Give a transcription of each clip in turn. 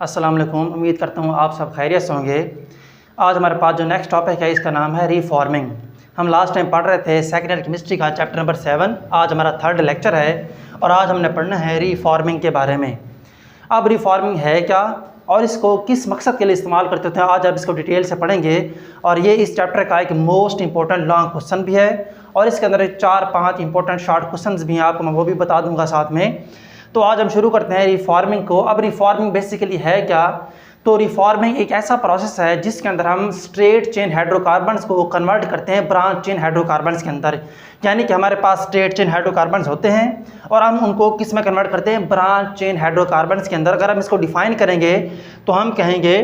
अस्सलाम वालेकुम। उम्मीद करता हूँ आप सब खैरियत से होंगे। आज हमारे पास जो नेक्स्ट टॉपिक है इसका नाम है रीफॉर्मिंग। हम लास्ट टाइम पढ़ रहे थे सेकेंड ईयर केमिस्ट्री का चैप्टर नंबर 7। आज हमारा थर्ड लेक्चर है और आज हमने पढ़ना है रीफॉर्मिंग के बारे में। अब रीफॉर्मिंग है क्या और इसको किस मकसद के लिए इस्तेमाल करते होते हैं, आज आप इसको डिटेल से पढ़ेंगे। और ये इस चैप्टर का एक मोस्ट इंपॉर्टेंट लॉन्ग क्वेश्चन भी है और इसके अंदर 4-5 इंपॉर्टेंट शॉर्ट क्वेश्चंस भी हैं, आपको मैं वो भी बता दूंगा साथ में। तो आज हम शुरू करते हैं रिफॉर्मिंग को। अब रिफॉर्मिंग बेसिकली है क्या? तो रिफॉर्मिंग एक ऐसा प्रोसेस है जिसके अंदर हम स्ट्रेट चेन हाइड्रोकार्बन्स को कन्वर्ट करते हैं ब्रांच चेन हाइड्रोकार्बन्स के अंदर। यानी कि हमारे पास स्ट्रेट चेन हाइड्रोकार्बन्स होते हैं और हम उनको किस में कन्वर्ट करते हैं? ब्रांच चेन हाइड्रोकार्बन्स के अंदर। अगर हम इसको डिफाइन करेंगे तो हम कहेंगे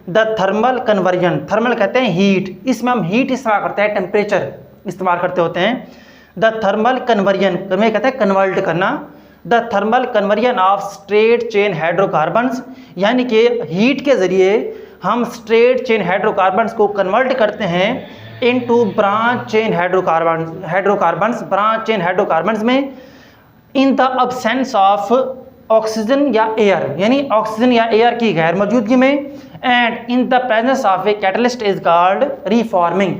द थर्मल कन्वर्जन। थर्मल कहते हैं हीट, इसमें हम हीट इस्तेमाल करते हैं, टेम्परेचर इस्तेमाल करते होते हैं। द थर्मल कन्वर्जन में कहते हैं कन्वर्ट करना। The thermal conversion of straight chain hydrocarbons, यानी कि हीट के ज़रिए हम स्ट्रेट चेन हाइड्रोकार्बन्स को कन्वर्ट करते हैं into branch chain hydrocarbons branch chain hydrocarbons में in the absence of oxygen या एयर, यानी ऑक्सीजन या एयर की गैर मौजूदगी में। And in the presence of a catalyst is called reforming.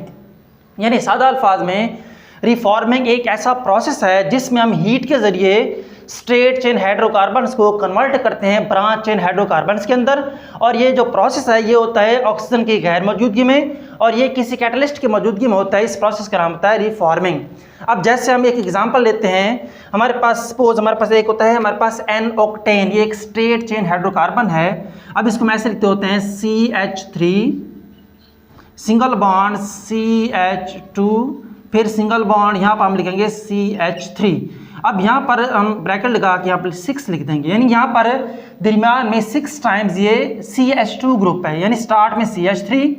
यानी सादा अल्फाज में रिफॉर्मिंग एक ऐसा प्रोसेस है जिसमें हम हीट के ज़रिए स्ट्रेट चेन हाइड्रोकार्बन्स को कन्वर्ट करते हैं ब्रांच चेन हाइड्रोकार्बन्स के अंदर। और ये जो प्रोसेस है ये होता है ऑक्सीजन की गैर मौजूदगी में और ये किसी कैटलिस्ट की मौजूदगी में होता है। इस प्रोसेस का नाम होता है रिफॉर्मिंग। अब जैसे हम एक एग्जांपल लेते हैं, हमारे पास सपोज हमारे पास एक होता है, हमारे पास एन ऑक्टेन, ये एक स्ट्रेट चेन हाइड्रोकार्बन है। अब इसको हम ऐसे लिखते होते हैं CH3 सिंगल बॉन्ड CH2, फिर सिंगल बॉन्ड यहाँ पर हम लिखेंगे CH3। अब यहाँ पर हम ब्रैकेट लगा के यहाँ पर 6 लिख देंगे, यानी यहाँ पर दरमियान में 6 टाइम्स ये CH2 ग्रुप है, यानी स्टार्ट में CH3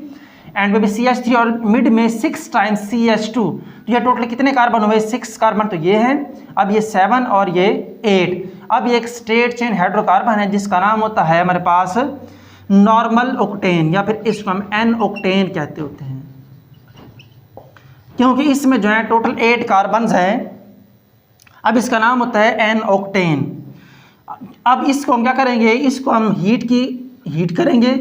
एंड में भी CH3 और मिड में 6 टाइम्स CH2। तो ये टोटल कितने कार्बन हुए? 6 कार्बन तो ये हैं। अब ये 7 और ये 8। अब ये एक स्ट्रेट चेन हाइड्रोकार्बन है जिसका नाम होता है हमारे पास नॉर्मल ऑक्टेन, या फिर इसको हम एन ऑक्टेन कहते होते हैं, क्योंकि इसमें जो है टोटल 8 कार्बन्स हैं। अब इसका नाम होता है एन ऑक्टेन। अब इसको हम क्या करेंगे? इसको हम हीट करेंगे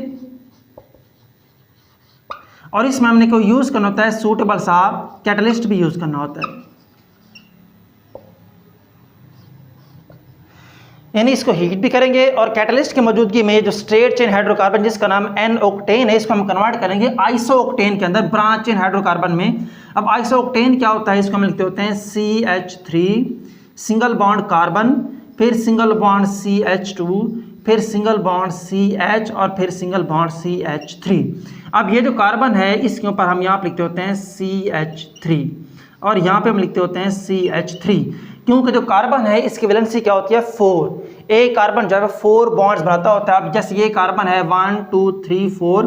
और इसमें हमने को यूज़ करना होता है सूटेबल सा कैटलिस्ट भी यूज़ करना होता है, यानी इसको हीट भी करेंगे और कैटलिस्ट की मौजूदगी में जो स्ट्रेट चेन हाइड्रोकार्बन जिसका नाम एन ऑक्टेन है इसको हम कन्वर्ट करेंगे आइसो ऑक्टेन के अंदर ब्रांच चेन हाइड्रोकार्बन में। अब आइसो ऑक्टेन क्या होता है? इसको हम लिखते होते हैं CH3 सिंगल बॉन्ड कार्बन, फिर सिंगल बॉन्ड CH2, फिर सिंगल बॉन्ड CH और फिर सिंगल बॉन्ड CH3। अब ये जो कार्बन है इसके ऊपर हम यहाँ पर लिखते होते हैं CH3 और यहाँ पे हम लिखते होते हैं CH3, क्योंकि जो कार्बन है इसकी वैलेंसी क्या होती है? 4। एक कार्बन जो है 4 बॉन्ड्स बनाता होता है। अब जैसे ये कार्बन है 1 2 3 4।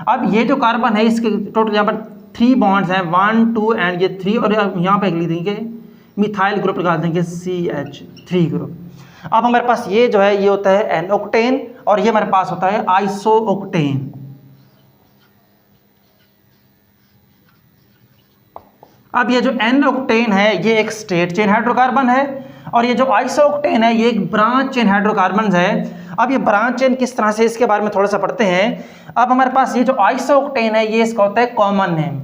अब ये जो कार्बन है इसके टोटल यहाँ पर 3 बॉन्ड्स हैं, 1 2 एंड ये 3, और यहाँ पे लिख देंगे मिथाइल ग्रुप लगा देंगे CH3 ग्रुप। अब हमारे पास ये जो है ये होता है एन ऑक्टेन और ये हमारे पास होता है आइसो ऑक्टेन। अब ये जो एन ऑक्टेन है ये एक स्ट्रेट चेन हाइड्रोकार्बन है और ये जो आइसो ऑक्टेन है ये एक ब्रांच चेन हाइड्रोकार्बन है। अब ये ब्रांच चेन किस तरह से, इसके बारे में थोड़ा सा पढ़ते हैं। अब हमारे पास ये जो आइसो ऑक्टेन है ये इसका होता है कॉमन नेम।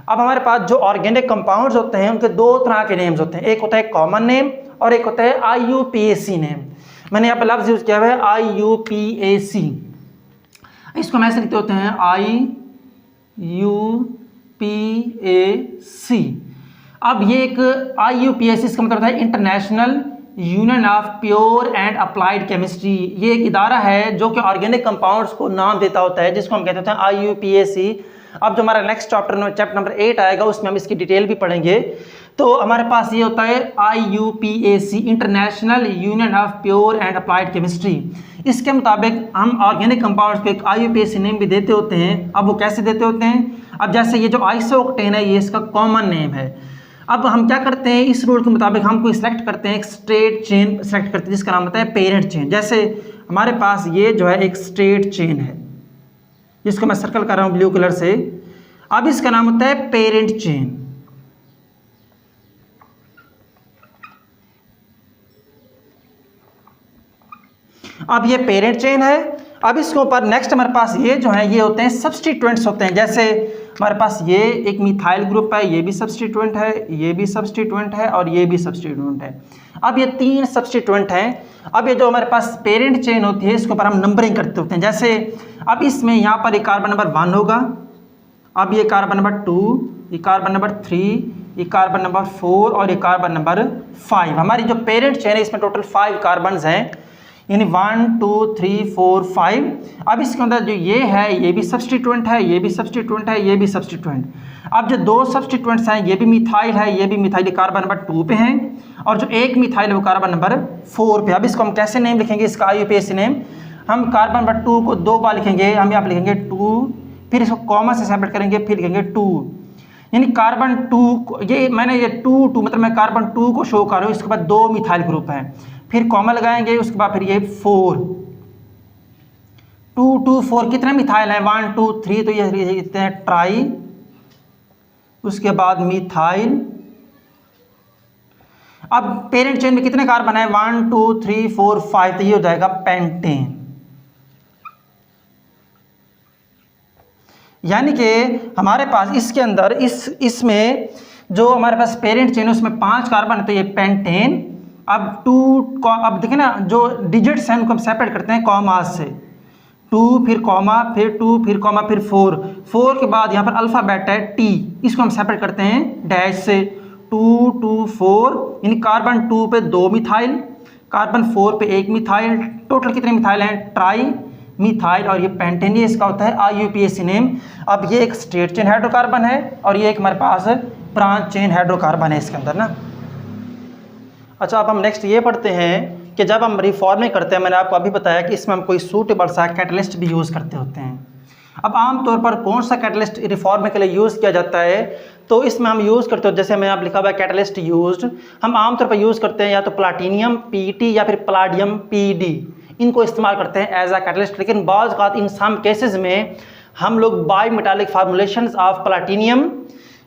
अब हमारे पास जो ऑर्गेनिक कंपाउंड्स होते हैं उनके 2 तरह के नेम्स होते हैं, एक होता है कॉमन नेम और एक होता है IUPAC नेम। मैंने यहाँ पर लफ्ज यूज किया हुआ है IUPAC। इसको हम ऐसे लिखते होते हैं IUPAC। अब ये एक IUPAC इसका मतलब है international union of pure and applied chemistry. ये एक इदारा है जो कि ऑर्गेनिक कंपाउंड्स को नाम देता होता है, जिसको हम कहते हैं IUPAC। अब जो हमारा नेक्स्ट चैप्टर नंबर 8 आएगा उसमें हम इसकी डिटेल भी पढ़ेंगे। तो हमारे पास ये होता है IUPAC international union of pure and applied chemistry. इसके मुताबिक हम ऑर्गेनिक कंपाउंड्स को एक IUPAC नेम भी देते होते हैं। अब वो कैसे देते होते हैं? अब जैसे ये जो आइसो ऑक्टेन है ये इसका कॉमन नेम है। अब हम क्या करते हैं, इस रूल के मुताबिक हम कोई सिलेक्ट करते हैं, एक स्ट्रेट चेन सेलेक्ट करते हैं जिसका नाम होता है पेरेंट चेन। जैसे हमारे पास ये जो है एक स्ट्रेट चेन है जिसको मैं सर्कल कर रहा हूँ ब्लू कलर से। अब इसका नाम होता है पेरेंट चेन। अब ये पेरेंट चेन है अब इसके ऊपर नेक्स्ट हमारे पास ये जो है ये होते हैं सब्स्टिट्यूएंट्स होते हैं। जैसे हमारे पास ये एक मिथाइल ग्रुप है, ये भी सब्स्टिट्यूएंट है, ये भी सब्स्टिट्यूएंट है और ये भी सब्स्टिट्यूएंट है। अब ये 3 सब्स्टिट्यूएंट हैं। अब ये जो हमारे पास पेरेंट चेन होती है इसके ऊपर हम नंबरिंग करते होते हैं। जैसे अब इसमें यहाँ पर एक कार्बन नंबर 1 होगा, अब ये कार्बन नंबर 2, ये कार्बन नंबर 3, ये कार्बन नंबर 4 और ये कार्बन नंबर 5। हमारी जो पेरेंट चेन है इसमें टोटल 5 कार्बन्स हैं, यानी 1 2 3 4 5। अब इसके अंदर जो ये है ये भी सब्स्टिट्यूएंट है, ये भी सब्स्टिट्यूएंट है, ये भी सब्स्टिट्यूएंट। अब जो 2 सब्स्टिट्यूएंट्स हैं ये भी मिथाइल है, ये भी मिथाइल कार्बन नंबर 2 पे हैं और जो एक मिथाइल है वो कार्बन नंबर 4 पे। अब इसको हम कैसे नेम लिखेंगे, इसका IUPAC नेम हम कार्बन नंबर 2 को 2 बार लिखेंगे, हम यहाँ पे लिखेंगे 2, फिर इसको कॉमा से सेपरेट करेंगे, फिर लिखेंगे 2, यानी कार्बन 2 ये मैंने ये 2 मतलब मैं कार्बन 2 को शो कर रहा हूँ। इसके बाद 2 मिथाइल ग्रुप हैं, फिर कॉमा लगाएंगे, उसके बाद फिर ये 4, 2 2 4 कितने मिथाइल हैं 1 2 3, तो ये लिखते हैं ट्राई, उसके बाद मिथाइल। अब पेरेंट चेन में कितने कार्बन है 1 2 3 4 5, तो ये हो जाएगा पेंटेन। यानी कि हमारे पास इसके अंदर इसमें जो हमारे पास पेरेंट चेन है उसमें 5 कार्बन है, तो ये पेंटेन। अब देखिए ना जो डिजिट्स हैं उनको हम सेपरेट करते हैं कॉमास से, 2 फिर कॉमा फिर 2 फिर कॉमा फिर 4 के बाद यहाँ पर अल्फ़ाबेट है T, इसको हम सेपरेट करते हैं डैश से, 2 2 4, यानी कार्बन 2 पे 2 मिथाइल, कार्बन 4 पे 1 मिथाइल, टोटल कितने मिथाइल हैं ट्राई मिथाइल और ये पेंटेन। ये इसका होता है IUPAC नेम। अब ये एक स्ट्रेट चेन हाइड्रोकार्बन है और ये एक हमारे पास ब्रांच चेन हाइड्रोकार्बन है इसके अंदर ना। अच्छा, अब हम नेक्स्ट ये पढ़ते हैं कि जब हम रिफॉर्मिंग करते हैं, मैंने आपको अभी बताया कि इसमें हम कोई सूटेबल सा कैटलिस्ट भी यूज़ करते होते हैं। अब आमतौर पर कौन सा कैटलिस्ट रिफॉर्मिंग के लिए यूज़ किया जाता है, तो इसमें हम यूज़ करते हो, जैसे मैं आप लिखा हुआ है कैटलिस्ट यूज्ड, हम आमतौर पर यूज़ करते हैं या तो प्लाटीनियम PET या फिर प्लाडियम PED, इनको इस्तेमाल करते हैं एज अ कैटलिस्ट। लेकिन बाज़ औक़ात इन सम केसेस में हम लोग by metallic फार्मूलेशंस of platinum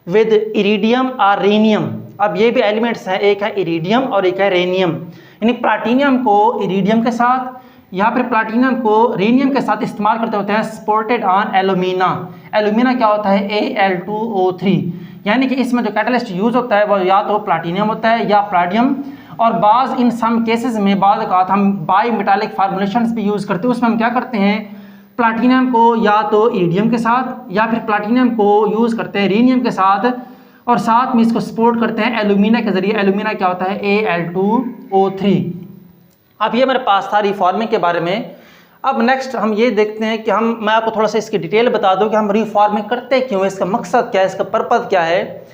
with iridium और रेनियम, अब ये भी एलिमेंट्स हैं, एक है इरिडियम और एक है रेनियम, यानी प्लाटीनियम को इरिडियम के साथ या फिर प्लाटीनियम को रेनियम के साथ इस्तेमाल करते होते हैं सपोर्टेड ऑन एलुमिना। एलुमिना क्या होता है Al2O3, यानी कि इसमें जो कैटलिस्ट यूज़ होता है वो या तो प्लाटीनियम होता है या प्लाडियम। और बाज़ इन सम केसेस में बाद औक़ात हम बाई मेटालिक फार्मूलेशंस भी यूज़ करते हैं, उसमें हम क्या करते हैं प्लाटीनियम को या तो इरिडियम के साथ या फिर प्लाटीनियम को यूज़ करते हैं रेनियम के साथ और साथ में इसको सपोर्ट करते हैं एलुमिना के ज़रिए। एलुमिना क्या होता है Al2O3। अब ये मेरे पास था रिफॉर्मिंग के बारे में। अब नेक्स्ट हम ये देखते हैं कि मैं आपको थोड़ा सा इसकी डिटेल बता दूं कि हम रिफॉर्मिंग करते क्यों है, इसका मकसद क्या है, इसका पर्पज़ क्या है।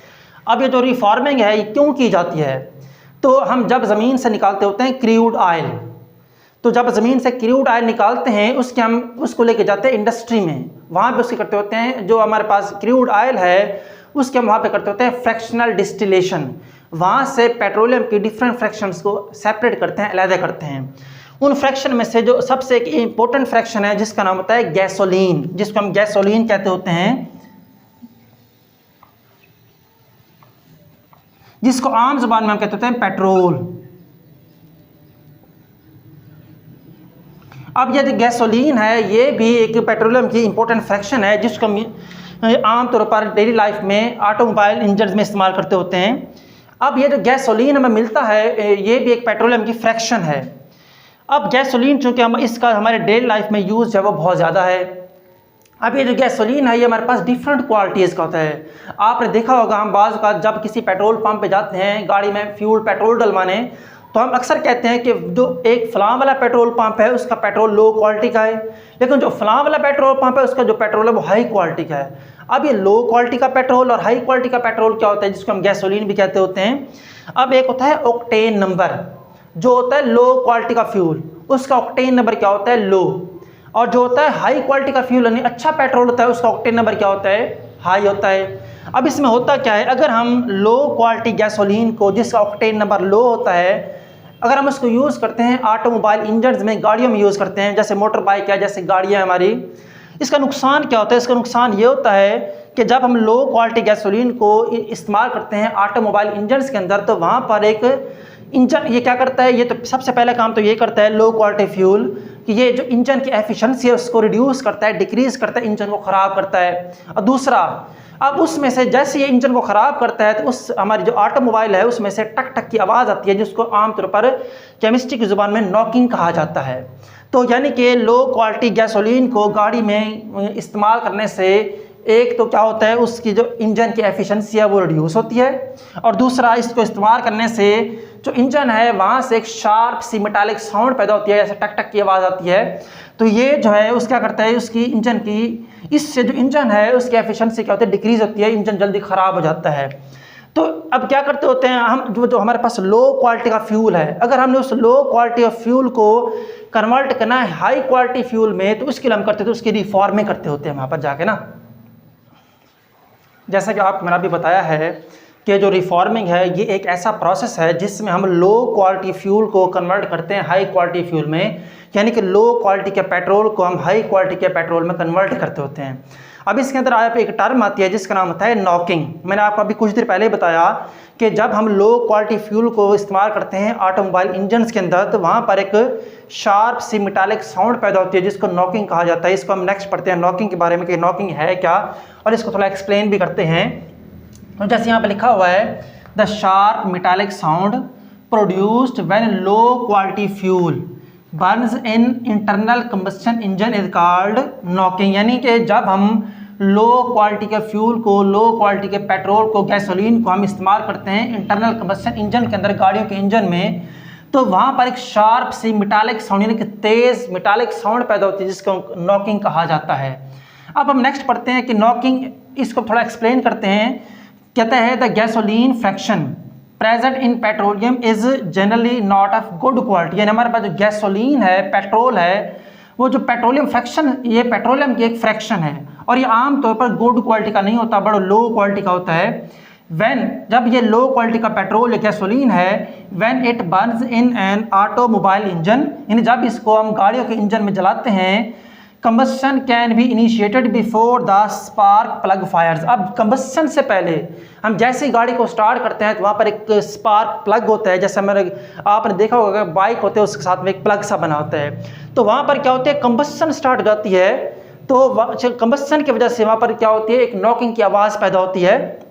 अब ये जो रिफॉर्मिंग है ये क्यों की जाती है, तो हम जब ज़मीन से निकालते होते हैं क्रूड ऑयल, तो जब ज़मीन से क्रूड ऑयल निकालते हैं उसको लेके जाते हैं इंडस्ट्री में, वहाँ पे उसके करते होते हैं जो हमारे पास क्रूड ऑयल है उसके हम वहाँ पे करते होते हैं फ्रैक्शनल डिस्टिलेशन। वहाँ से पेट्रोलियम की डिफरेंट फ्रैक्शंस को सेपरेट करते हैं, अलग करते हैं। उन फ्रैक्शन में से जो सबसे एक इम्पोर्टेंट फ्रैक्शन है जिसका नाम होता है गैसोलीन, जिसको हम गैसोलीन कहते होते हैं, जिसको आम जुबान में हम कहते होते हैं पेट्रोल। अब ये जो गैसोलीन है ये भी एक पेट्रोलियम की इंपॉर्टेंट फ्रैक्शन है जिसको आमतौर पर डेली लाइफ में ऑटोमोबाइल इंजन में इस्तेमाल करते होते हैं। अब ये जो गैसोलीन हमें मिलता है ये भी एक पेट्रोलियम की फ्रैक्शन है। अब गैसोलीन चूँकि इसका हमारे डेली लाइफ में यूज़ है वो बहुत ज़्यादा है। अब ये जो गैसोलीन है ये हमारे पास डिफरेंट क्वालिटीज़ का होता है। आपने देखा होगा हम बाज़ का जब किसी पेट्रोल पंप पे जाते हैं गाड़ी में पेट्रोल डलवाने, तो हम अक्सर कहते हैं कि जो एक फलां वाला पेट्रोल पंप है उसका पेट्रोल लो क्वालिटी का है, लेकिन जो फलां वाला पेट्रोल पंप है उसका जो पेट्रोल है वो हाई क्वालिटी का है। अब ये लो क्वालिटी का पेट्रोल और हाई क्वालिटी का पेट्रोल क्या होता है, जिसको हम गैसोलीन भी कहते होते हैं। अब एक होता है ऑक्टेन नंबर, जो होता है लो क्वालिटी का फ्यूल, उसका ऑक्टेन नंबर क्या होता है लो, और जो होता है हाई क्वालिटी का फ्यूल यानी अच्छा पेट्रोल होता है उसका ऑक्टेन नंबर क्या होता है, हाई होता है। अब इसमें होता क्या है, अगर हम लो क्वालिटी गैसोलीन को जिसका ऑक्टेन नंबर लो होता है अगर हम उसको यूज़ करते हैं ऑटोमोबाइल इंजन्स में, गाड़ियों में यूज़ करते हैं, जैसे मोटर बाइक है, जैसे गाड़ियाँ हमारी, इसका नुकसान क्या होता है, इसका नुकसान ये होता है कि जब हम लो क्वालिटी गैसोलीन को इस्तेमाल करते हैं ऑटोमोबाइल इंजन्स के अंदर, तो वहाँ पर एक इंजन ये क्या करता है, ये तो सबसे पहला काम तो ये करता है लो क्वालिटी फ्यूल कि ये जो इंजन की एफिशिएंसी है उसको रिड्यूस करता है, डिक्रीज़ करता है, इंजन को ख़राब करता है। और दूसरा, अब उसमें से जैसे ये इंजन को ख़राब करता है तो उस हमारी जो ऑटोमोबाइल है उसमें से टक टक की आवाज़ आती है, जिसको आमतौर पर केमिस्ट्री की ज़ुबान में नॉकिंग कहा जाता है। तो यानी कि लो क्वालिटी गैसोलीन को गाड़ी में इस्तेमाल करने से एक तो क्या होता है, उसकी जो इंजन की एफिशिएंसी है वो रिड्यूस होती है, और दूसरा इसको इस्तेमाल करने से जो इंजन है वहाँ से एक शार्प सी मेटालिक साउंड पैदा होती है, जैसे टक टक की आवाज़ आती है। तो ये जो है उस क्या करता है, उसकी इंजन की, इससे जो इंजन है उसकी एफिशिएंसी क्या होती है, डिक्रीज़ होती है, इंजन जल्दी ख़राब हो जाता है। तो अब क्या करते होते हैं हम, जो हमारे पास लो क्वालिटी का फ्यूल है, अगर हमने उस लो क्वालिटी ऑफ फ्यूल को कन्वर्ट करना है हाई क्वालिटी फ्यूल में, तो उसके लिए हम करते थे उसकी रिफॉर्मिंग करते होते हैं वहाँ पर जाके ना। जैसा कि आपको मैंने अभी बताया है कि जो रिफॉर्मिंग है ये एक ऐसा प्रोसेस है जिसमें हम लो क्वालिटी फ्यूल को कन्वर्ट करते हैं हाई क्वालिटी फ्यूल में, यानी कि लो क्वालिटी के पेट्रोल को हम हाई क्वालिटी के पेट्रोल में कन्वर्ट करते होते हैं। अब इसके अंदर आप एक टर्म आती है जिसका नाम होता है नॉकिंग। मैंने आपको अभी कुछ देर पहले बताया कि जब हम लो क्वालिटी फ्यूल को इस्तेमाल करते हैं ऑटोमोबाइल इंजन्स के अंदर, तो वहाँ पर एक शार्प सी मेटालिक साउंड पैदा होती है जिसको नॉकिंग कहा जाता है। इसको हम नेक्स्ट पढ़ते हैं नॉकिंग के बारे में कि नॉकिंग है क्या, और इसको थोड़ा एक्सप्लेन भी करते हैं। तो जैसे यहाँ पर लिखा हुआ है, the sharp metallic sound produced when low quality fuel Burns in internal combustion engine is called knocking. यानी कि जब हम लो क्वालिटी के फ्यूल को, लो क्वालिटी के पेट्रोल को, गैसोलीन को हम इस्तेमाल करते हैं इंटरनल कंबस्शन इंजन के अंदर, गाड़ियों के इंजन में, तो वहाँ पर एक शार्प सी मेटालिक साउंड यानी कि तेज़ मेटालिक साउंड पैदा होती है जिसको नॉकिंग कहा जाता है। अब हम नेक्स्ट पढ़ते हैं कि नॉकिंग, इसको थोड़ा एक्सप्लेन करते हैं। कहता है the gasoline fraction present in petroleum is generally not of good quality. यानी हमारे पास जो गैसोलीन है, पेट्रोल है, वो जो पेट्रोलियम फ्रैक्शन, ये पेट्रोलियम की एक फ्रैक्शन है और ये आम तौर पर गुड क्वालिटी का नहीं होता, बड़ा लो क्वालिटी का होता है। व्हेन, जब ये लो क्वालिटी का पेट्रोल या गैसोलीन है, when it Burns in an automobile engine, यानी जब इसको हम गाड़ियों के इंजन में जलाते हैं, combustion can be initiated before the spark plug fires. अब कंबस्शन से पहले हम जैसे ही गाड़ी को स्टार्ट करते हैं तो वहाँ पर एक स्पार्क प्लग होता है, जैसे मेरे आपने देखा होगा बाइक होते हैं उसके साथ में एक प्लग सा बना होता है। तो वहाँ पर क्या होता है, कंबस्शन स्टार्ट हो जाती है, तो कंबस्शन की वजह से वहाँ पर क्या होती है, एक नॉकिंग की आवाज़ पैदा होती है।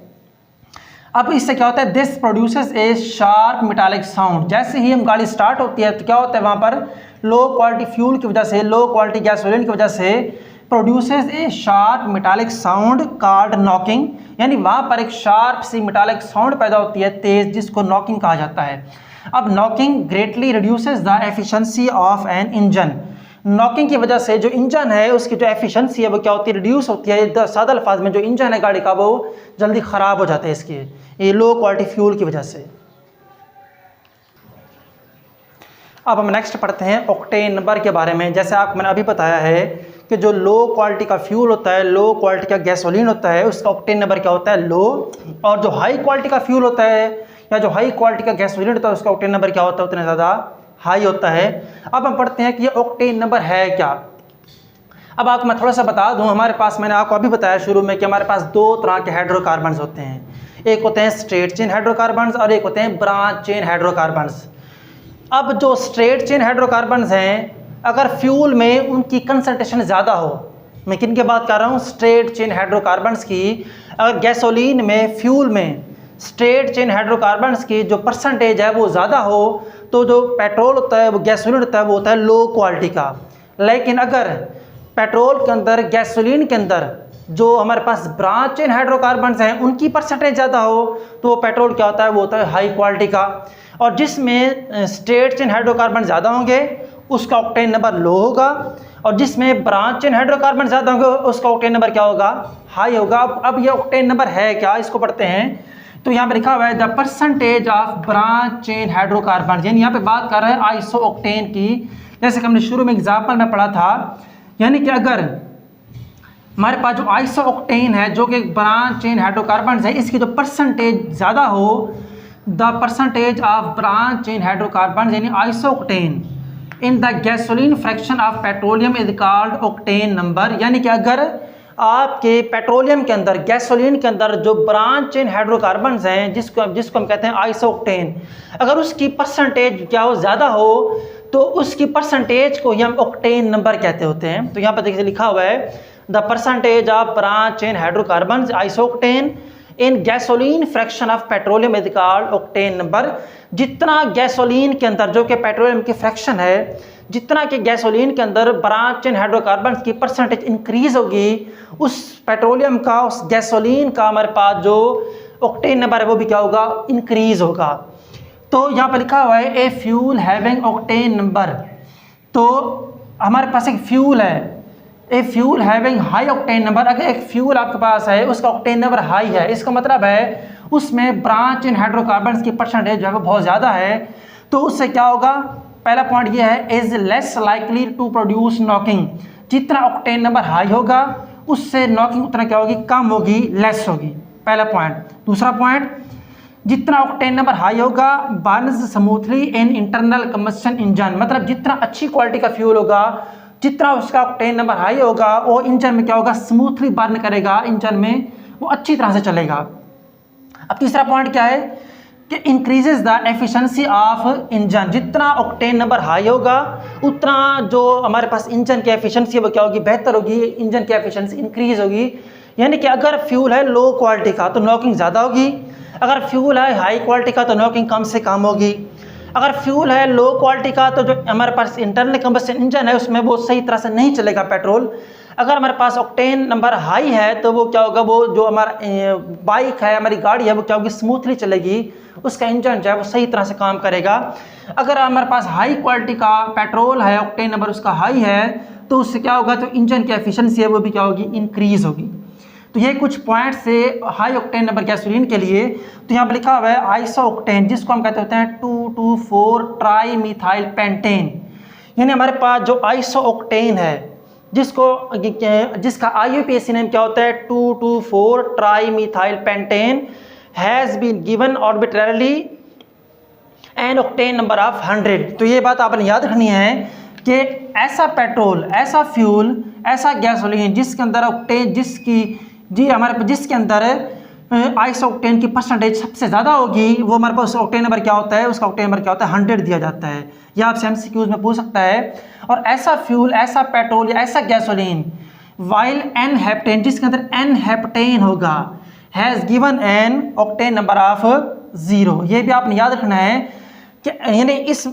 अब इससे क्या होता है, this produces a sharp metallic sound. जैसे ही हम गाड़ी स्टार्ट होती है तो क्या होता है, वहाँ पर लो क्वालिटी फ्यूल की वजह से, लो क्वालिटी गैसोलीन की वजह से produces a sharp metallic sound called knocking. यानी वहाँ पर एक शार्प सी मेटालिक साउंड पैदा होती है तेज, जिसको नॉकिंग कहा जाता है। अब knocking greatly reduces the efficiency of an engine. Knocking की वजह से जो इंजन है उसकी जो एफिशिएंसी है वो क्या होती है, रिड्यूस होती है। सादा अल्फाज में जो इंजन है गाड़ी का वो जल्दी ख़राब हो जाता है इसकी, ये लो क्वालिटी फ्यूल की वजह से। अब हम नेक्स्ट पढ़ते हैं ऑक्टेन नंबर के बारे में। जैसे आपको मैंने अभी बताया है कि जो लो क्वालिटी का फ्यूल होता है, लो क्वालिटी का गैसोलीन होता है, उसका ऑक्टेन नंबर क्या होता है, लो। और जो हाई क्वालिटी का फ्यूल होता है या जो हाई क्वालिटी का गैसोलीन होता है उसका ऑक्टेन नंबर क्या होता है, उतना ज़्यादा हाई होता है। अब हम पढ़ते हैं कि ये ऑक्टेन नंबर है क्या। अब आपको मैं थोड़ा सा बता दूं, हमारे पास, मैंने आपको अभी बताया शुरू में कि हमारे पास दो तरह के हाइड्रोकार्बन्स होते हैं। एक होते हैं स्ट्रेट चेन हाइड्रोकार्बन्स और एक होते हैं ब्रांच चेन हाइड्रोकार्बन्स। अब जो स्ट्रेट चेन हाइड्रोकार्बन्स हैं, अगर फ्यूल में उनकी कंसंट्रेशन ज़्यादा हो, मैं किन की बात कर रहा हूँ, स्ट्रेट चेन हाइड्रोकार्बन्स की। अगर गैसोलीन में, फ्यूल में स्ट्रेट चेन हाइड्रोकार्बन्स की जो परसेंटेज है वो ज़्यादा हो, तो जो पेट्रोल होता है, वो गैसोलीन होता है, वो होता है लो क्वालिटी का। लेकिन अगर पेट्रोल के अंदर, गैसोलीन के अंदर जो हमारे पास ब्रांच चेन हाइड्रोकार्बन्स हैं उनकी परसेंटेज ज़्यादा हो, तो वो पेट्रोल क्या होता है, वो होता है हाई क्वालिटी का। और जिसमें स्ट्रेट चेन हाइड्रोकार्बन ज़्यादा होंगे उसका ऑक्टेन नंबर लो होगा, और जिसमें ब्रांच चेन हाइड्रोकार्बन ज़्यादा होंगे उसका ऑक्टेन नंबर क्या होगा, हाई होगा। अब ये ऑक्टेन नंबर है क्या, इसको पढ़ते हैं। तो यहाँ पे लिखा हुआ है the percentage of branch chain hydrocarbon, यानी यहाँ पे बात कर रहे हैं आइसो ऑक्टेन की। जैसे कि हमने शुरू में एग्जाम्पल में पढ़ा था, यानी कि अगर हमारे पास जो आइसो ऑक्टेन है जो कि ब्रांच चेन हाइड्रोकार्बन है, इसकी जो परसेंटेज ज़्यादा हो, the percentage of branch chain hydrocarbon यानी isooctane in the gasoline fraction of petroleum is called octane number. यानी कि अगर आपके पेट्रोलियम के अंदर, गैसोलीन के अंदर जो ब्रांच चेन हाइड्रोकार्बन्स हैं जिसको हम कहते हैं आइसोक्टेन, अगर उसकी परसेंटेज क्या हो, ज़्यादा हो, तो उसकी परसेंटेज को ही हम ऑक्टेन नंबर कहते होते हैं। तो यहाँ पर देखिए लिखा हुआ है the percentage of branch chain hydrocarbon isooctane in gasoline fraction of petroleum is called octane number. जितना गैसोलीन के अंदर, जो कि पेट्रोलियम की फ्रैक्शन है, जितना कि गैसोलीन के अंदर ब्रांच चेन हाइड्रोकार्बन की परसेंटेज इंक्रीज होगी, उस पेट्रोलियम का, उस गैसोलीन का हमारे पास जो ऑक्टेन नंबर है वो भी क्या होगा, इंक्रीज होगा। तो यहाँ पर लिखा हुआ है a fuel having octane number. तो हमारे पास एक फ्यूल है, a fuel having high octane number. अगर एक फ्यूल आपके पास है, उसका ऑक्टेन नंबर हाई है, इसका मतलब है उसमें ब्रांच इन हाइड्रोकार्बन की परसेंटेज जो है वो बहुत ज़्यादा है। तो उससे क्या होगा, पहला पॉइंट ये है is less likely to produce knocking. जितना ऑक्टेन नंबर हाई होगा उससे नॉकिंग उतना क्या होगी, कम होगी, लेस होगी, पहला पॉइंट। दूसरा पॉइंट, जितना ऑक्टेन नंबर हाई होगा Burns smoothly in internal combustion engine. मतलब जितना अच्छी क्वालिटी का फ्यूल होगा, जितना उसका ऑक्टेन नंबर हाई होगा, वो इंजन में क्या होगा, स्मूथली बर्न करेगा, इंजन में वो अच्छी तरह से चलेगा। अब तीसरा पॉइंट क्या है कि increases the efficiency of engine. जितना ऑक्टेन नंबर हाई होगा उतना जो हमारे पास इंजन की एफिशिएंसी है वो क्या होगी, बेहतर होगी, इंजन की एफिशिएंसी इंक्रीज होगी। यानी कि अगर फ्यूल है लो क्वालिटी का तो नॉकिंग ज़्यादा होगी, अगर फ्यूल है हाई क्वालिटी का तो नॉकिंग कम से कम होगी। अगर फ्यूल है लो क्वालिटी का तो जो हमारे पास इंटरनल कंबस्शन इंजन है उसमें वो सही तरह से नहीं चलेगा पेट्रोल। अगर हमारे पास ऑक्टेन नंबर हाई है तो वो क्या होगा, वो जो हमारा बाइक है, हमारी गाड़ी है, वो क्या होगी, स्मूथली चलेगी, उसका इंजन जो है वो सही तरह से काम करेगा। अगर हमारे पास हाई क्वालिटी का पेट्रोल है, ऑक्टेन नंबर उसका हाई है, तो उससे क्या होगा, तो इंजन की एफिशिएंसी है वो भी क्या होगी, इंक्रीज होगी। तो ये कुछ पॉइंट से हाई ऑक्टेन नंबर गैसोलीन के लिए। तो यहाँ पर लिखा हुआ है आइसो ऑक्टेन, जिसको हम कहते होते हैं 2,2,4 ट्राई मिथाइल पेंटेन। यानी हमारे पास जो आइसो ऑक्टेन है, जिसका IUPAC नेम क्या होता है, 2,2,4 tri methyl pentane has been given arbitrarily an octane number of 100। तो ये बात आपने याद रखनी है कि ऐसा पेट्रोल, ऐसा फ्यूल, ऐसा गैसोलीन जिसके अंदर ऑक्टेन, जिसके अंदर आइसो ऑक्टेन की परसेंटेज सबसे ज़्यादा होगी, वो हमारे पास ऑक्टेन नंबर क्या होता है, उसका ऑक्टेन नंबर क्या होता है, 100 दिया जाता है। यह आपसे MCQs में पूछ सकता है। और ऐसा फ्यूल, ऐसा पेट्रोल या ऐसा गैसोलीन वाइल एन हेप्टेन, जिसके अंदर एन हेप्टेन होगा, has given an octane number of 0। ये भी आपने याद रखना है कि यानी इस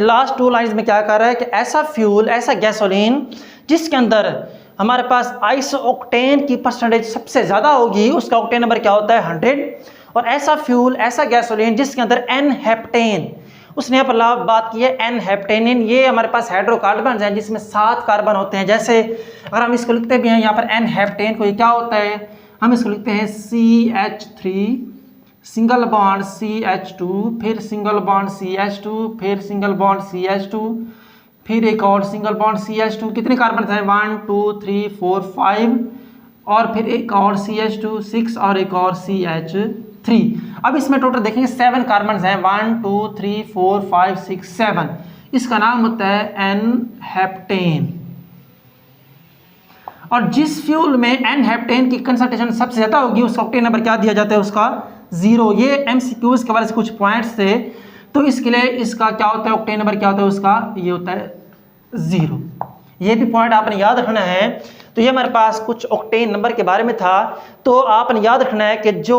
लास्ट 2 लाइन्स में क्या कर रहा है कि ऐसा फ्यूल, ऐसा गैसोलीन जिसके अंदर हमारे पास आइसो ऑक्टेन की परसेंटेज सबसे ज़्यादा होगी, उसका ऑक्टेन नंबर क्या होता है, 100। और ऐसा फ्यूल, ऐसा गैसोलीन जिसके अंदर एन हेप्टेन, उसने यहाँ पर बात की है एन हेप्टेनिन। ये हमारे पास हाइड्रोकार्बन हैं जिसमें 7 कार्बन होते हैं। जैसे अगर हम इसको लिखते भी हैं यहाँ पर एन हेप्टेन को, ये क्या होता है, हम इसको लिखते हैं CH3 सिंगल बॉन्ड CH2, फिर सिंगल बॉन्ड CH2, फिर सिंगल बॉन्ड CH2, फिर एक और सिंगल बॉन्ड CH2। कितने कार्बन हैं, 1 2 3 4 5, और फिर एक और CH2 6 और एक और CH3। अब इसमें टोटल देखेंगे 7 कार्बन हैं, 1 2 3 4 5 6 7। इसका नाम होता है एन हेप्टेन। और जिस फ्यूल में एन हेप्टेन की कंसंट्रेशन सबसे ज़्यादा होगी उसका ऑक्टेन नंबर क्या दिया जाता है, उसका 0। ये MCQs के बारे से कुछ पॉइंट्स थे। तो इसके लिए इसका क्या होता है, ऑक्टेन नंबर क्या होता है उसका, ये होता है 0। ये भी पॉइंट आपने याद रखना है। तो ये हमारे पास कुछ ऑक्टेन नंबर के बारे में था। तो आपने याद रखना है कि जो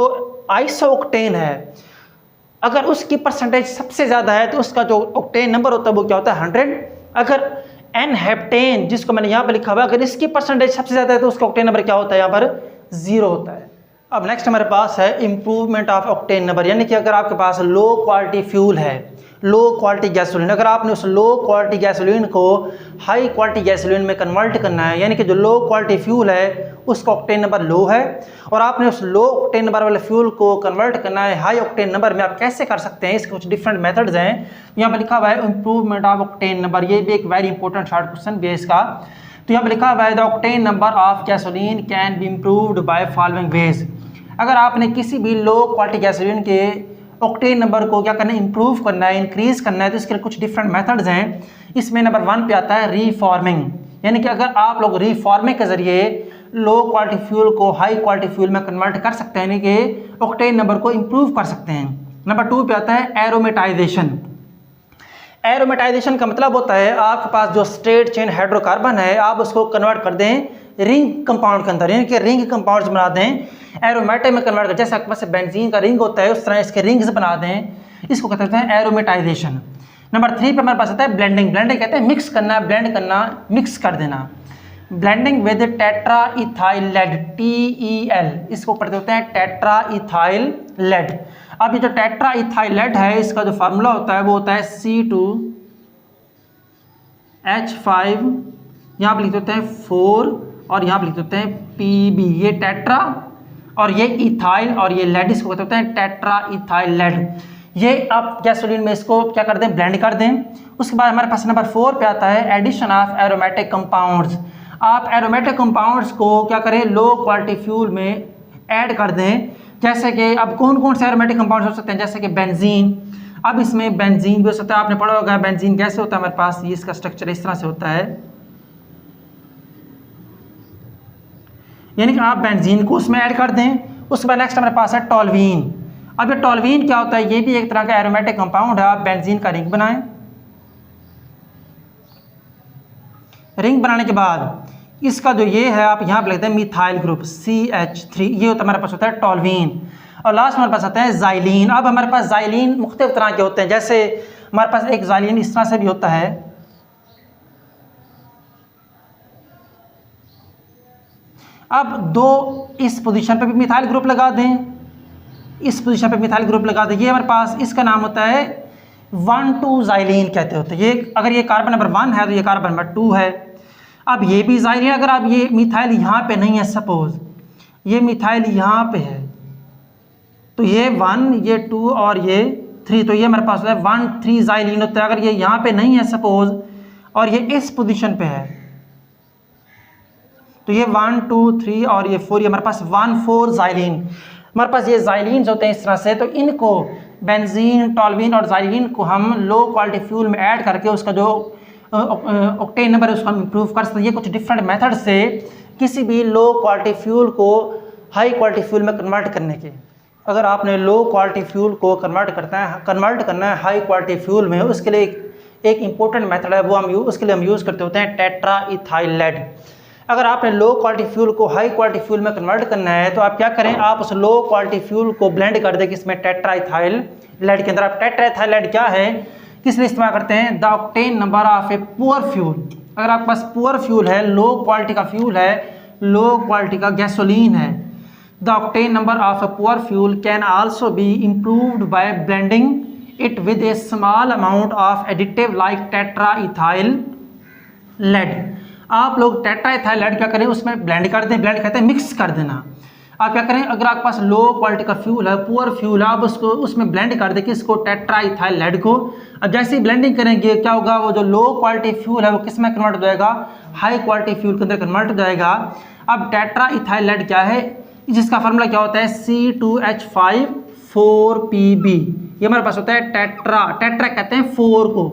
आइसो ऑक्टेन है, अगर उसकी परसेंटेज सबसे ज़्यादा है तो उसका जो ऑक्टेन नंबर होता है वो क्या होता है, 100। अगर एन हेप्टेन, जिसको मैंने यहाँ पर लिखा हुआ है, अगर इसकी परसेंटेज सबसे ज़्यादा है तो उसका ऑक्टेन नंबर क्या होता है, यहाँ पर 0 होता है। अब नेक्स्ट हमारे पास है इम्प्रूवमेंट ऑफ ऑक्टेन नंबर। यानी कि अगर आपके पास लो क्वालिटी फ्यूल है, लो क्वालिटी गैसोलीन, अगर आपने उस लो क्वालिटी गैसोलीन को हाई क्वालिटी गैसोलीन में कन्वर्ट करना है, यानी कि जो लो क्वालिटी फ्यूल है उसका ऑक्टेन नंबर लो है, और आपने उस लो ऑक्टेन नंबर वाले फ्यूल को कन्वर्ट करना है हाई ऑक्टेन नंबर में, आप कैसे कर सकते हैं, इसके कुछ डिफरेंट मेथड्स हैं। यहाँ पर लिखा हुआ है इम्प्रूवमेंट ऑफ ऑक्टेन नंबर। ये भी एक वेरी इंपॉर्टेंट शॉर्ट क्वेश्चन भी है इसका। तो यहाँ पर लिखा हुआ है the octane number of gasoline can be improved by following veg. अगर आपने किसी भी लो क्वालिटी गैसोलीन के ऑक्टेन नंबर को क्या करना है, इंप्रूव करना है, इंक्रीज करना है, तो इसके लिए कुछ डिफरेंट मेथड्स हैं। इसमें नंबर 1 पे आता है रीफॉर्मिंग। यानी कि अगर आप लोग रीफॉर्मिंग के जरिए लो क्वालिटी फ्यूल को हाई क्वालिटी फ्यूल में कन्वर्ट कर सकते हैं, यानी कि ऑक्टेन नंबर को इंप्रूव कर सकते हैं। नंबर 2 पे आता है एरोमेटाइजेशन। एरोमेटाइजेशन का मतलब होता है आपके पास जो स्ट्रेट चेन हाइड्रोकार्बन है आप उसको कन्वर्ट कर दें रिंग कंपाउंड के अंदर, यानी कि रिंग कंपाउंड्स बना दें, एरोमेटिक में कन्वर्ट कर, जैसे आपके पास बेंजीन का रिंग होता है उस तरह इसके रिंग्स बना दें, इसको कहते हैं एरोमेटाइजेशन। नंबर 3 पे हमारे पास आता है ब्लेंडिंग। ब्लेंडिंग कहते हैं मिक्स करना, ब्लेंड करना, मिक्स कर देना। Blending with tetra ethyl lead, TEL, इसको पढ़ते होते हैं टेट्रा इथाइल लेड। अब ये जो टेट्रा इथाइल लेड है इसका जो फार्मूला होता है वो होता है C2H5, यहाँ पर लिख देते हैं 4 और यहाँ पर लिख देते हैं PB। ये टेट्रा और ये इथाइल और ये लेड, इसको कहते हैं टेट्रा इथाइल लेड। ये आप गैसोलीन में इसको क्या कर दें, ब्लेंड कर दें। उसके बाद हमारे पास नंबर 4 पे आता है एडिशन ऑफ एरोमेटिक कंपाउंड्स। आप एरोमेटिक कंपाउंड्स को क्या करें, लो क्वालिटी फ्यूल में ऐड कर दें। जैसे कि अब कौन कौन से एरोमेटिक कंपाउंड्स हो सकते हैं, जैसे कि बेंजीन। अब इसमें बेंजीन भी हो सकता है, आपने पढ़ा होगा बेंजीन कैसे होता है हमारे पास, ये इसका स्ट्रक्चर इस तरह से होता है, यानी कि आप बेंजीन को उसमें ऐड कर दें। उसके बाद नेक्स्ट हमारे पास है टॉल्वीन। अब ये टॉल्वीन क्या होता है, ये भी एक तरह का एरोमेटिक कंपाउंड है। आप बेंजीन का रिंग बनाएं, रिंग बनाने के बाद इसका जो ये है आप यहाँ पर लिखते हैं मिथाइल ग्रुप CH3, ये होता है हमारे पास होता है टॉल्वीन। और लास्ट हमारे पास आता है जाइलिन। अब हमारे पास जाइलिन मुख्तलिफ तरह के होते हैं, जैसे हमारे पास एक जाइलिन इस तरह से भी होता है, अब दो इस पोजीशन पे भी मिथाइल ग्रुप लगा दें, इस पोजीशन पे मिथाइल ग्रुप लगा दें, ये हमारे पास इसका नाम होता है 1,2 जाइलिन कहते होते हैं। ये अगर ये कार्बन नंबर 1 है तो ये कार्बन नंबर 2 है। अब ये भी जाइलिन, अगर आप ये मिथाइल यहाँ पे नहीं है, सपोज ये मिथाइल यहाँ पे है तो ये 1, ये 2 और ये 3, तो ये हमारे पास होता है 1,3 जाइलिन होता है। अगर ये यहाँ पे नहीं है सपोज और ये इस पोजीशन पे है तो ये 1, 2, 3 और ये 4, ये हमारे पास 1,4 जाइलिन। हमारे पास ये जाइलिन होते हैं इस तरह से। तो इनको बेंजीन, टॉल्वीन और जाइलिन को हम लो क्वालिटी फ्यूल में ऐड करके उसका जो ऑक्टेन नंबर है उसको हम इम्प्रूव कर सकते हैं। ये कुछ डिफरेंट मेथड से किसी भी लो क्वालिटी फ्यूल को हाई क्वालिटी फ्यूल में कन्वर्ट करने के। अगर आपने लो क्वालिटी फ्यूल को कन्वर्ट करना है हाई क्वालिटी फ्यूल में, उसके लिए एक इम्पोर्टेंट मेथड है, वो उसके लिए हम यूज़ करते होते हैं टेट्रा इथाइल लेड। अगर आपने लो क्वालिटी फ्यूल को हाई क्वालिटी फ्यूल में कन्वर्ट करना है तो आप क्या करें, आप उस लो क्वालिटी फ्यूल को ब्लेंड कर दें किसमें, टेट्रा इथाइल लेड के अंदर। आप टेट्रा इथाइल लेड क्या है, किस लिए इस्तेमाल करते हैं, the octane number of a poor fuel. अगर आपके पास पुअर फ्यूल है, लो क्वालिटी का फ्यूल है, लो क्वालिटी का गैसोलीन है, the octane number of a poor fuel can also be improved by blending it with a small amount of additive like tetra ethyl lead. आप लोग tetra ethyl lead क्या करें, उसमें blend कर दें, blend कहते हैं मिक्स कर देना। आप क्या करें, अगर आपके पास लो क्वालिटी का फ्यूल है, पुअर फ्यूल है, आप उसको उसमें ब्लेंड कर दें किसको, टेट्रा इथाइल लेड को। अब जैसे ही ब्लेंडिंग करेंगे क्या होगा, वो जो लो क्वालिटी फ्यूल है वो किस में कन्वर्ट हो जाएगा, हाई क्वालिटी फ्यूल के अंदर कन्वर्ट हो जाएगा। अब टेट्रा इथाइल लेड क्या है, जिसका फार्मूला क्या होता है, C2H5 4PB। ये हमारे पास होता है टेट्रा, टेट्रा कहते हैं 4 को,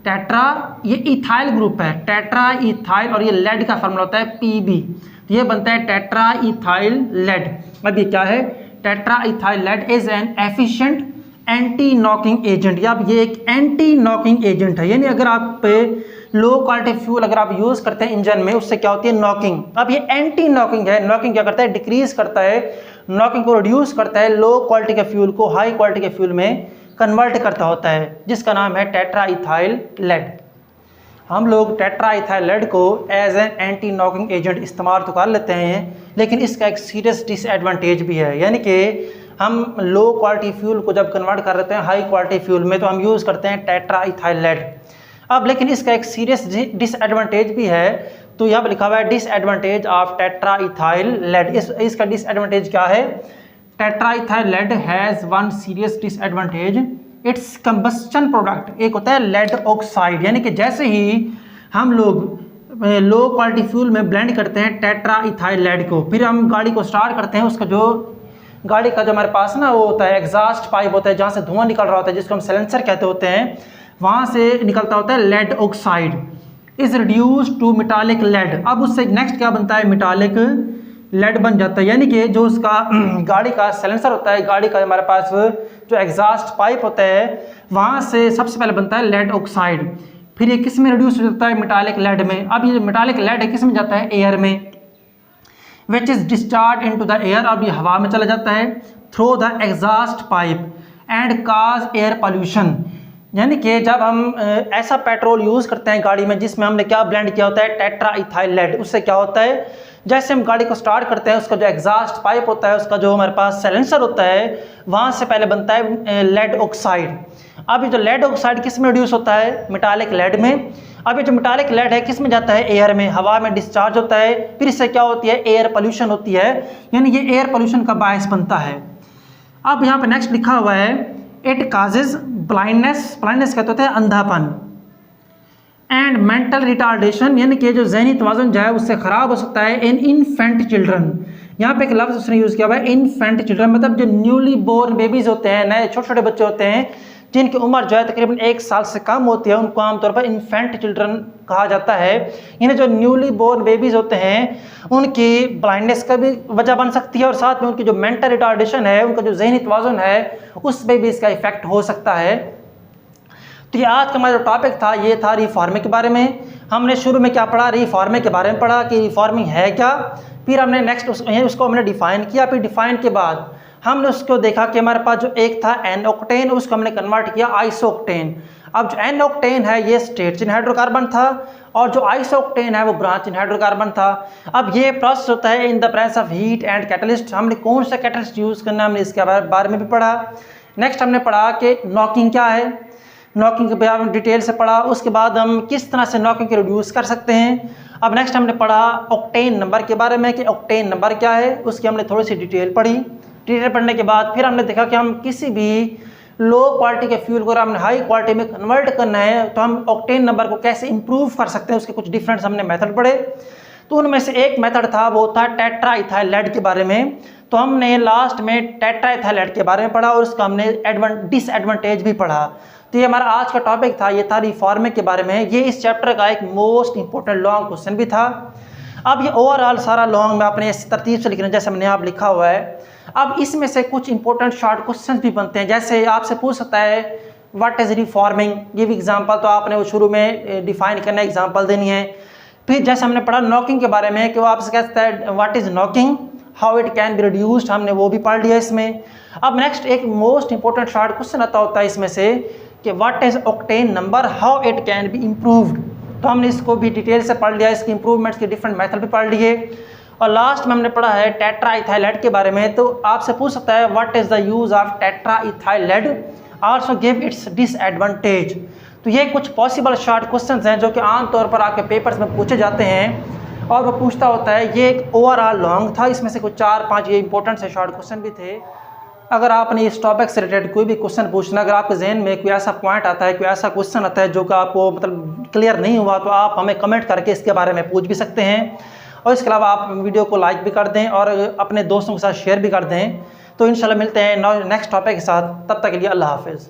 टेट्रा ये इथाइल ग्रुप है, टेट्रा इथाइल और ये लेड का फार्मूला होता है PB। तो ये बनता है टेट्रा इथाइल लेड। अब ये क्या है, tetra ethyl lead is an efficient anti knocking agent. अब ये एक एंटी नॉकिंग एजेंट है, यानी अगर आप पे लो क्वालिटी फ्यूल अगर आप यूज़ करते हैं इंजन में, उससे क्या होती है, नॉकिंग। अब ये एंटी नॉकिंग है, नॉकिंग क्या करता है, डिक्रीज करता है, नॉकिंग को रिड्यूस करता है, लो क्वालिटी के फ्यूल को हाई क्वालिटी के फ्यूल में कन्वर्ट करता होता है, जिसका नाम है टेट्रा इथाइल लेड। हम लोग टेट्रा इथाइल लेड को as an anti knocking agent इस्तेमाल तो कर लेते हैं, लेकिन इसका एक सीरियस डिसएडवांटेज भी है, यानी कि हम लो क्वालिटी फ्यूल को जब कन्वर्ट कर लेते हैं हाई क्वालिटी फ्यूल में तो हम यूज़ करते हैं टेट्रा इथाइल लेड। अब लेकिन इसका एक सीरियस डिसएडवांटेज भी है, तो यहाँ पर लिखा हुआ है disadvantage of tetra ethyl lead. इसका डिसएडवांटेज क्या है, tetra ethyl lead has one serious disadvantage, its combustion product. एक होता है लेड ऑक्साइड, यानी कि जैसे ही हम लोग लो क्वालिटी फ्यूल में ब्लेंड करते हैं टेट्रा इथाइल लेड को, फिर हम गाड़ी को स्टार्ट करते हैं, उसका जो गाड़ी का जो हमारे पास ना वो होता है एग्जॉस्ट पाइप होता है, जहाँ से धुआं निकल रहा होता है, जिसको हम साइलेंसर कहते होते हैं, वहाँ से निकलता होता है lead oxide is reduce to metallic lead. अब उससे नेक्स्ट क्या बनता है, मेटालिक लेड बन जाता है, यानी कि जो उसका गाड़ी का साइलेंसर होता है, गाड़ी का हमारे पास जो एग्जॉस्ट पाइप होता है वहाँ से सबसे पहले बनता है लेड ऑक्साइड, फिर ये किस में रिड्यूस हो जाता है, मेटालिक लेड में। अब ये मेटालिक लेड है किस में जाता है, एयर में, which is discharge into the air, अब ये हवा में चला जाता है through the exhaust pipe and cause air pollution. यानी कि जब हम ऐसा पेट्रोल यूज़ करते हैं गाड़ी में जिसमें हमने क्या ब्लेंड किया होता है, टेट्रा इथाइल लेड, उससे क्या होता है, जैसे हम गाड़ी को स्टार्ट करते हैं उसका जो एग्जॉस्ट पाइप होता है, उसका जो हमारे पास साइलेंसर होता है, वहाँ से पहले बनता है लेड ऑक्साइड। अब ये जो लेड ऑक्साइड किस में रिड्यूस होता है, मेटालिक लेड में। अब ये जो मेटालिक लेड है किस में जाता है, एयर में, हवा में डिस्चार्ज होता है, फिर इससे क्या होती है, एयर पोल्यूशन होती है, यानी ये एयर पोल्यूशन का बायस बनता है। अब यहाँ पे नेक्स्ट लिखा हुआ है इट काजेज ब्लाइंडनेस, ब्लाइंडनेस कहते हैं अंधापन, एंड मेंटल रिटार्डेशन, यानी कि जो ज़हनी तवाज़ुन जो है उससे ख़राब हो सकता है इन इन्फेंट चिल्ड्रन। यहाँ पे एक लफ्ज़ उसने यूज़ किया हुआ है इन्फेंट चिल्ड्रन, मतलब जो न्यूली बोर्न बेबीज़ होते हैं, नए छोटे छोटे बच्चे होते हैं जिनकी उम्र जो है तकरीबन 1 साल से कम होती है, उनको आमतौर पर इन्फेंट चिल्ड्रन कहा जाता है। यानी जो न्यूली बोर्न बेबीज़ होते हैं उनकी ब्लाइंडनेस का भी वजह बन सकती है और साथ में उनकी जो मेंटल रिटार्डेशन है, उनका जो ज़हनी तवाज़ुन है, उस पर भी इसका इफेक्ट हो सकता है। तो ये आज का हमारा जो टॉपिक था ये था रिफॉर्मिंग के बारे में। हमने शुरू में क्या पढ़ा, रिफॉर्मिंग के बारे में पढ़ा कि रिफॉर्मिंग है क्या, फिर हमने नेक्स्ट उसको हमने डिफ़ाइन किया, फिर डिफ़ाइन के बाद हमने उसको देखा कि हमारे पास जो एक था एन ऑक्टेन, उसको हमने कन्वर्ट किया आइसोक्टेन। अब जो एन ऑक्टेन है ये स्ट्रेट चेन हाइड्रोकार्बन था और जो आइसोक्टेन है वो ब्रांच चेन हाइड्रोकार्बन था। अब ये प्रोसेस होता है इन the presence of heat and catalyst. हमने कौन सा कैटलिस्ट यूज़ करना है हमने इसके बारे में भी पढ़ा। नेक्स्ट हमने पढ़ा कि नॉकिंग क्या है, नॉकिंग के बारे में डिटेल से पढ़ा। उसके बाद हम किस तरह से नॉकिंग को रिड्यूस कर सकते हैं। अब नेक्स्ट हमने पढ़ा ऑक्टेन नंबर के बारे में कि ऑक्टेन नंबर क्या है, उसकी हमने थोड़ी सी डिटेल पढ़ी। डिटेल पढ़ने के बाद फिर हमने देखा कि हम किसी भी लो क्वालिटी के फ्यूल को अगर हमने हाई क्वालिटी में कन्वर्ट करना है तो हम ऑक्टेन नंबर को कैसे इंप्रूव कर सकते हैं, उसके कुछ डिफरेंट हमने मेथड पढ़े। तो उनमें से एक मेथड था वो था टेट्रा इथाइल लेड के बारे में। तो हमने लास्ट में टेट्रा इथाइल लेड के बारे में पढ़ा और उसका हमने डिसएडवांटेज भी पढ़ा। तो ये हमारा आज का टॉपिक था, ये था रिफॉर्मिंग के बारे में। ये इस चैप्टर का एक मोस्ट इंपॉर्टेंट लॉन्ग क्वेश्चन भी था। अब ये ओवरऑल सारा लॉन्ग में आपने इस तरतीब से लिखना जैसे हमने यहाँ लिखा हुआ है। अब इसमें से कुछ इंपॉर्टेंट शॉर्ट क्वेश्चन भी बनते हैं, जैसे आपसे पूछ सकता है what is reforming, give example. तो आपने वो शुरू में डिफाइन करना, एग्जांपल देनी है। फिर जैसे हमने पढ़ा नॉकिंग के बारे में कि वो आपसे कहता है what is knocking, how it can be reduced, हमने वो भी पढ़ लिया इसमें। अब नेक्स्ट एक मोस्ट इंपॉर्टेंट शॉर्ट क्वेश्चन आता होता है इसमें से कि what is octane number, how it can be improved. तो हमने इसको भी डिटेल से पढ़ लिया, इसके इंप्रूवमेंट्स के डिफरेंट मेथड भी पढ़ लिए। और लास्ट में हमने पढ़ा है टेट्रा इथाइल लेड के बारे में। तो आपसे पूछ सकता है what is the use of tetra ethyl lead, also give its disadvantage. तो ये कुछ पॉसिबल शॉर्ट क्वेश्चंस हैं जो कि आमतौर पर आपके पेपर्स में पूछे जाते हैं और वो पूछता होता है। ये एक ओवरऑल लॉन्ग था, इसमें से कुछ 4-5 ये इंपॉर्टेंट से शॉर्ट क्वेश्चन भी थे। अगर आपने इस टॉपिक से रिलेटेड कोई भी क्वेश्चन पूछना, अगर आपके जहन में कोई ऐसा पॉइंट आता है, कोई ऐसा क्वेश्चन आता है जो कि आपको मतलब क्लियर नहीं हुआ, तो आप हमें कमेंट करके इसके बारे में पूछ भी सकते हैं। और इसके अलावा आप वीडियो को लाइक भी कर दें और अपने दोस्तों के साथ शेयर भी कर दें। तो इंशाल्लाह मिलते हैं नेक्स्ट टॉपिक के साथ, तब तक के लिए अल्लाह हाफिज़।